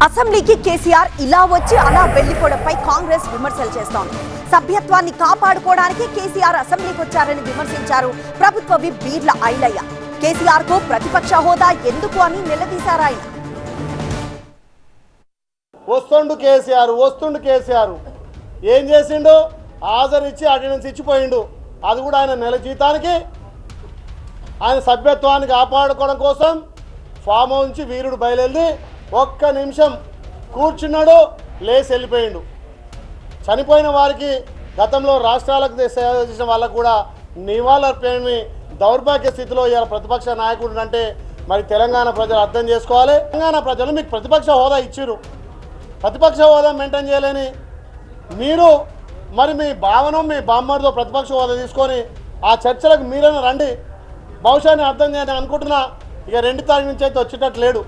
అసెంబ్లీకి కేసీఆర్ ఇలా వచ్చి అలా వెళ్లిపోవడంపై కాంగ్రెస్ విమర్శలు చేస్తోంది. సభ్యత్వాన్ని కాపాడుకోవడానికి కేసీఆర్ అసెంబ్లీకి వచ్చారని విమర్శించారు ప్రభుత్వ విప్ బీర్ల ఐలయ్య. కేసీఆర్ కు ప్రతిపక్ష హోదా ఎందుకు అని నిలదీశారు ఆయన. వస్తుండు కేసీఆర్ ఏం చేసిండు? హాజరిచ్చి అటెండెన్స్ ఇచ్చిపోయిండు. అది కూడా ఆయన నెల జీతానికి ఆయన సభ్యత్వాన్ని కాపాడుకోవడం కోసం ఫామ్ హౌస్ నుంచి వీరుడు బయలుదేరి ఒక్క నిమిషం కూర్చున్నాడు, లేచి వెళ్ళిపోయిండు. చనిపోయిన వారికి గతంలో రాష్ట్రాలకు సేవ చేసిన వాళ్ళకు కూడా నివాళులర్పేయని దౌర్భాగ్య స్థితిలో ఇవాళ ప్రతిపక్ష నాయకుడు అంటే మరి తెలంగాణ ప్రజలు అర్థం చేసుకోవాలి. తెలంగాణ ప్రజలు మీకు ప్రతిపక్ష హోదా ఇచ్చిరు, ప్రతిపక్ష హోదా మెయింటైన్ చేయలేని మీరు మరి మీ భావన మీ బామ్మడితో ప్రతిపక్ష హోదా తీసుకొని ఆ చర్చలకు మీరైనా రండి. బహుశా నేను అర్థం చేయని అనుకుంటున్నా. ఇక 2 తారీఖు నుంచి అయితే వచ్చేటట్టు లేడు.